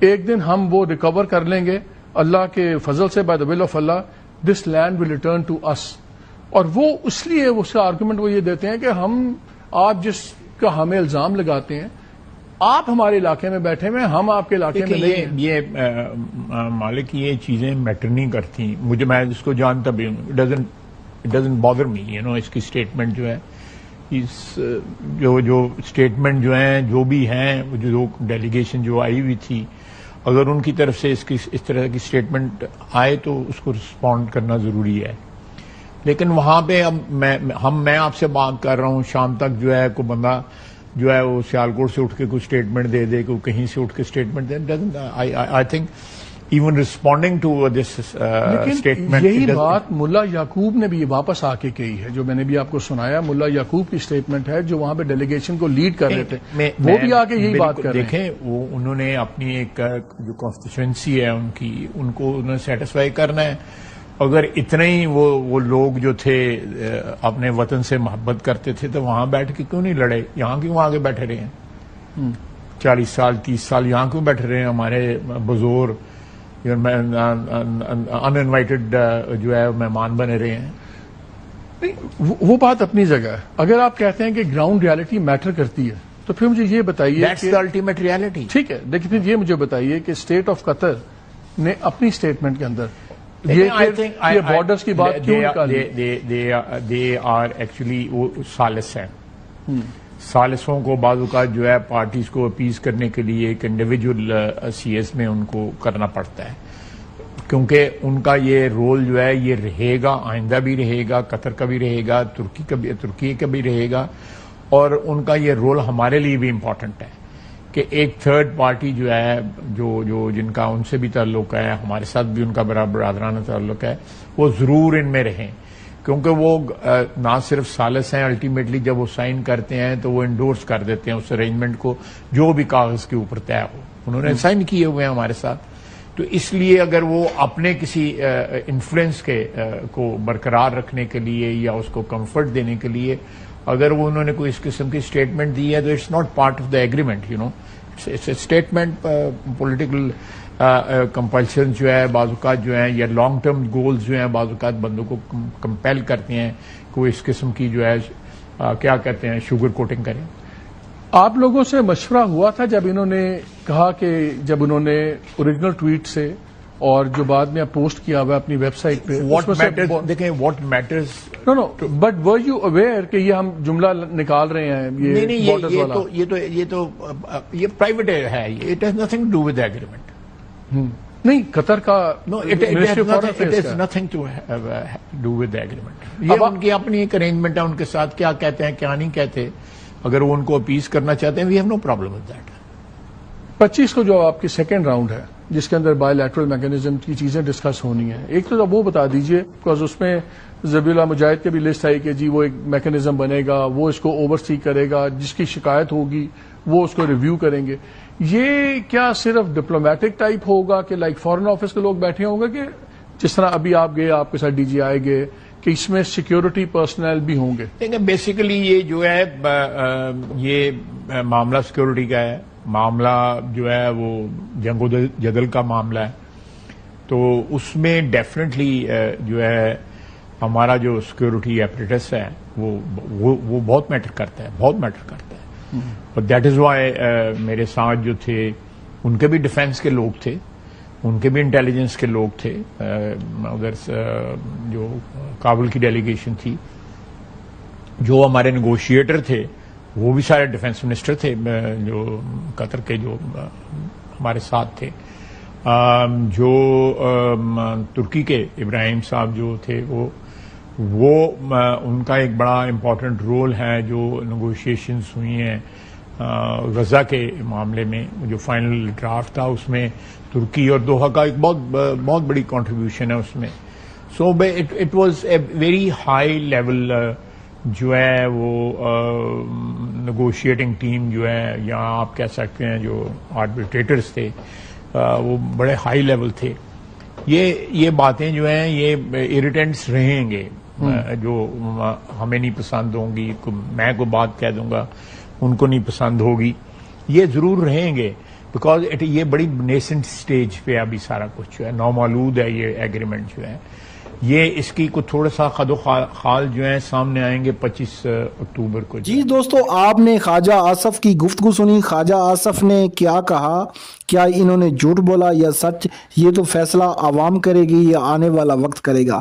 ایک دن ہم وہ ریکور کر لیں گے اللہ کے فضل سے, by the will of Allah, this land will return to us. اور وہ اس لیے اس کا آرگومنٹ وہ یہ دیتے ہیں کہ آپ جس کا ہمیں الزام لگاتے ہیں, آپ ہمارے علاقے میں بیٹھے ہوئے, ہم آپ کے علاقے میں نہیں. یہ مالک یہ چیزیں میٹر نہیں کرتی مجھے, میں اس کو جانتا بھی ہوں. اٹ ڈزنٹ بادر می, اس کی اسٹیٹمنٹ جو ہے, جو اسٹیٹمنٹ جو ہیں جو بھی ہیں, جو ڈیلیگیشن جو آئی ہوئی تھی, اگر ان کی طرف سے اس طرح کی اسٹیٹمنٹ آئے تو اس کو رسپونڈ کرنا ضروری ہے. لیکن وہاں پہ اب میں آپ سے بات کر رہا ہوں, شام تک جو ہے کوئی بندہ جو ہے وہ سیالکوٹ سے اٹھ کے کوئی اسٹیٹمنٹ دے دے, کوئی کہیں سے اٹھ کے اسٹیٹمنٹ دے. I think even responding to this statement, یہی بات ملا یعقوب نے بھی واپس آ کے کہی ہے, جو میں نے بھی آپ کو سنایا. ملا یعقوب کی اسٹیٹمنٹ ہے جو وہاں پہ ڈیلیگیشن کو لیڈ کر رہے تھے, وہ بھی آ کے یہی بات کر رہے ہیں. دیکھیں, وہ انہوں نے اپنی ایک جو کانسٹیچوئنسی ہے ان کی, ان کو انہوں نے سیٹسفائی کرنا ہے. اگر اتنے ہی وہ لوگ جو تھے اپنے وطن سے محبت کرتے تھے تو وہاں بیٹھ کے کیوں نہیں لڑے؟ یہاں کیوں آگے بیٹھے رہے ہیں 40 سال 30 سال یہاں کیوں بیٹھے رہے ہیں؟ ہمارے بزرگ ان انوائٹڈ جو ہے مہمان بنے رہے ہیں. وہ بات اپنی جگہ ہے. اگر آپ کہتے ہیں کہ گراؤنڈ ریالٹی میٹر کرتی ہے تو پھر مجھے یہ بتائیے, دیٹس دی الٹیمیٹ ریالٹی. ٹھیک ہے, لیکن پھر یہ مجھے بتائیے کہ اسٹیٹ آف قطر نے اپنی اسٹیٹمنٹ کے اندر یہ بارڈرز کی بات کیوں نکالی؟ دے آر ایکچولی وہ سالس ہیں. سالسوں کو بعض اوقات جو ہے پارٹیز کو اپیز کرنے کے لیے ایک انڈیویجول سی ایس میں ان کو کرنا پڑتا ہے, کیونکہ ان کا یہ رول جو ہے یہ رہے گا, آئندہ بھی رہے گا, قطر کا بھی رہے گا, ترکی کا بھی رہے گا. اور ان کا یہ رول ہمارے لیے بھی امپورٹنٹ ہے کہ ایک تھرڈ پارٹی جو ہے جو جن کا ان سے بھی تعلق ہے, ہمارے ساتھ بھی ان کا برادرانہ تعلق ہے, وہ ضرور ان میں رہیں, کیونکہ وہ نہ صرف سالس ہیں, الٹیمیٹلی جب وہ سائن کرتے ہیں تو وہ انڈورس کر دیتے ہیں اس ارینجمنٹ کو جو بھی کاغذ کے اوپر طے ہو. انہوں نے سائن کیے ہوئے ہیں ہمارے ساتھ. تو اس لیے اگر وہ اپنے کسی انفلوئنس کو برقرار رکھنے کے لیے یا اس کو کمفرٹ دینے کے لیے اگر وہ انہوں نے کوئی اس قسم کی اسٹیٹمنٹ دی ہے تو it's not part of the agreement. It's a statement. Political compulsion جو ہے بعض اوقات جو ہیں, یا لانگ ٹرم گولز جو ہیں بعض اوقات بندوں کو کمپیل کرتے ہیں کوئی اس قسم کی جو ہے کیا کہتے ہیں شوگر کوٹنگ کریں. آپ لوگوں سے مشورہ ہوا تھا جب انہوں نے کہا کہ جب انہوں نے اوریجنل ٹویٹ سے اور جو بعد میں پوسٹ کیا ہوا اپنی ویب سائٹ پہ, دیکھیں what matters, no but were you aware کہ یہ ہم جملہ نکال رہے ہیں یہ پرائیویٹ ہے, it has nothing to do with agreement. نہیں, قطر کا nothing to do with agreement. یہ ان کی اپنی ایک ارینجمنٹ ہے, ان کے ساتھ کیا کہتے ہیں کیا نہیں کہتے. اگر وہ ان کو اپیز کرنا چاہتے ہیں, we have no problem with that. 25 کو جو آپ کی سیکنڈ راؤنڈ ہے جس کے اندر بائی لیٹرل میکینزم کی چیزیں ڈسکس ہونی ہیں, ایک تو وہ بتا دیجئے بیکاز اس میں ذبیح اللہ مجاہد کی بھی لسٹ آئی کہ جی وہ ایک میکینزم بنے گا, وہ اس کو اوور سی کرے گا, جس کی شکایت ہوگی وہ اس کو ریویو کریں گے. یہ کیا صرف ڈپلومیٹک ٹائپ ہوگا کہ لائک فارن آفس کے لوگ بیٹھے ہوں گے, کہ جس طرح ابھی آپ گئے آپ کے ساتھ ڈی جی آئی گئے, کہ اس میں سیکیورٹی پرسنل بھی ہوں گے؟ دیکھیں بیسیکلی یہ جو ہے یہ معاملہ سیکیورٹی کا ہے, معاملہ جو ہے وہ جنگ و جدل کا معاملہ ہے. تو اس میں ڈیفینیٹلی جو ہے ہمارا جو سیکیورٹی ایپریٹس ہے وہ بہت میٹر کرتا ہے, بہت میٹر کرتا ہے. اور دیٹ از وائی میرے ساتھ جو تھے ان کے بھی ڈیفینس کے لوگ تھے, ان کے بھی انٹیلیجنس کے لوگ تھے. ادھر جو کابل کی ڈیلیگیشن تھی, جو ہمارے نیگوشیٹر تھے وہ بھی سارے ڈیفینس منسٹر تھے جو قطر کے جو ہمارے ساتھ تھے. جو ترکی کے ابراہیم صاحب جو تھے وہ ان کا ایک بڑا امپورٹنٹ رول ہے جو نیگوشیشنز ہوئی ہیں غزہ کے معاملے میں. جو فائنل ڈرافٹ تھا اس میں ترکی اور دوحہ کا ایک بہت بڑی کنٹریبیوشن ہے اس میں. So it was a very high level جو ہے وہ نیگوشیٹنگ ٹیم جو ہے, یا آپ کہہ سکتے ہیں جو آربیٹریٹرز تھے وہ بڑے ہائی لیول تھے. یہ باتیں جو ہیں یہ اریٹینٹس رہیں گے, جو ہمیں نہیں پسند ہوں گی. میں کوئی بات کہہ دوں گا ان کو نہیں پسند ہوگی, یہ ضرور رہیں گے. بیکاز یہ بڑی نیسنٹ سٹیج پہ ابھی سارا کچھ جو ہے نومولود ہے یہ ایگریمنٹ جو ہے. یہ اس کی کو تھوڑا سا خد و خال جو ہیں سامنے آئیں گے 25 اکتوبر کو. جی دوستو، آپ نے خواجہ آصف کی گفتگو سنی. خواجہ آصف نے کیا کہا، کیا انہوں نے جھوٹ بولا یا سچ، یہ تو فیصلہ عوام کرے گی یا آنے والا وقت کرے گا.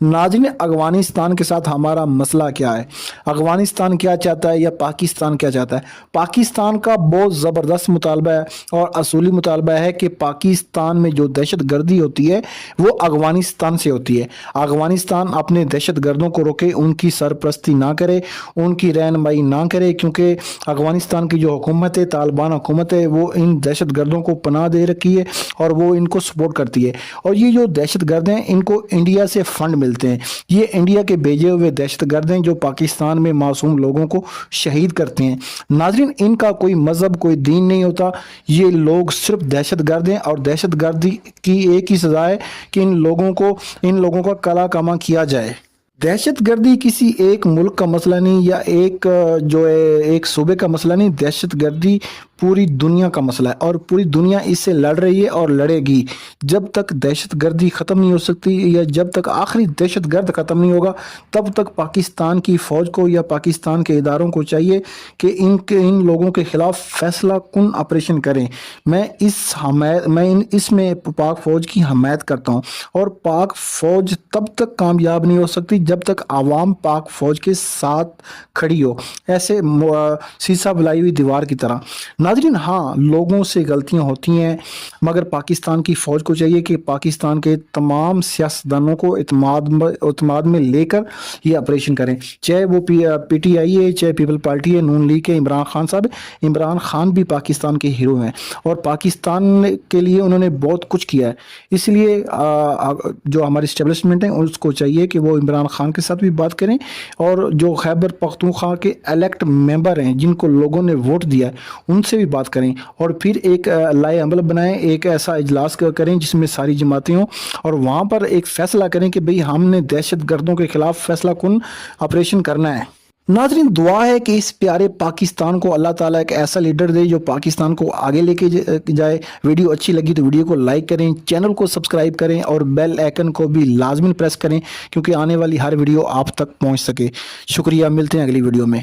ناظرین، افغانستان کے ساتھ ہمارا مسئلہ کیا ہے؟ افغانستان کیا چاہتا ہے یا پاکستان کیا چاہتا ہے؟ پاکستان کا بہت زبردست مطالبہ ہے اور اصولی مطالبہ ہے کہ پاکستان میں جو دہشت گردی ہوتی ہے وہ افغانستان سے ہوتی ہے. افغانستان اپنے دہشت گردوں کو روکے، ان کی سرپرستی نہ کرے، ان کی رہنمائی نہ کرے، کیونکہ افغانستان کی جو حکومت ہے، طالبان حکومت ہے، وہ ان دہشت گردوں کو پناہ دے رکھی ہے اور وہ ان کو سپورٹ کرتی ہے. اور یہ جو دہشت گرد ہیں ان کو انڈیا سے فنڈ ملتے ہیں. یہ انڈیا کے بھیجے ہوئے دہشت گرد ہیں جو پاکستان میں معصوم لوگوں کو شہید کرتے ہیں. ناظرین، ان کا کوئی مذہب، کوئی دین نہیں ہوتا. یہ لوگ صرف دہشت گرد ہیں اور دہشت گردی کی ایک ہی سزا ہے کہ ان لوگوں کا کلا کما کیا جائے. دہشت گردی کسی ایک ملک کا مسئلہ نہیں یا ایک صوبے کا مسئلہ نہیں. دہشت گردی پوری دنیا کا مسئلہ ہے اور پوری دنیا اس سے لڑ رہی ہے اور لڑے گی. جب تک دہشت گردی ختم نہیں ہو سکتی یا جب تک آخری دہشت گرد ختم نہیں ہوگا، تب تک پاکستان کی فوج کو یا پاکستان کے اداروں کو چاہیے کہ ان لوگوں کے خلاف فیصلہ کن آپریشن کریں. میں اس میں پاک فوج کی حمایت کرتا ہوں اور پاک فوج تب تک کامیاب نہیں ہو سکتی جب تک عوام پاک فوج کے ساتھ کھڑی ہو، ایسے سیسا بلائی ہوئی دیوار کی طرح. ناظرین، ہاں لوگوں سے غلطیاں ہوتی ہیں، مگر پاکستان کی فوج کو چاہیے کہ پاکستان کے تمام سیاستدانوں کو اعتماد میں لے کر یہ آپریشن کریں. چاہے وہ پی ٹی آئی ہے، چاہے پیپل پارٹی ہے، نون لیگ ہے، عمران خان صاحب. عمران خان بھی پاکستان کے ہیرو ہیں اور پاکستان کے لیے انہوں نے بہت کچھ کیا ہے. اس لیے جو ہماری اسٹیبلشمنٹ ہے اس کو چاہیے کہ وہ عمران خان کے ساتھ بھی بات کریں اور جو خیبر پختونخوا کے الیکٹ ممبر ہیں جن کو لوگوں نے ووٹ دیا ہے ان سے بھی بات کریں اور پھر ایک لائے عمل بنائیں، ایک ایسا اجلاس کریں جس میں ساری جماعتیں ہوں اور وہاں پر ایک فیصلہ کریں کہ بھئی ہم نے دہشت گردوں کے خلاف فیصلہ کن آپریشن کرنا ہے. ناظرین، دعا ہے کہ اس پیارے پاکستان کو اللہ تعالیٰ ایک ایسا لیڈر دے جو پاکستان کو آگے لے کے جائے. ویڈیو اچھی لگی تو ویڈیو کو لائک کریں، چینل کو سبسکرائب کریں اور بیل آئیکن کو بھی لازمی پریس کریں کیونکہ آنے والی ہر ویڈیو آپ تک پہنچ سکے. شکریہ، ملتے ہیں اگلی ویڈیو میں.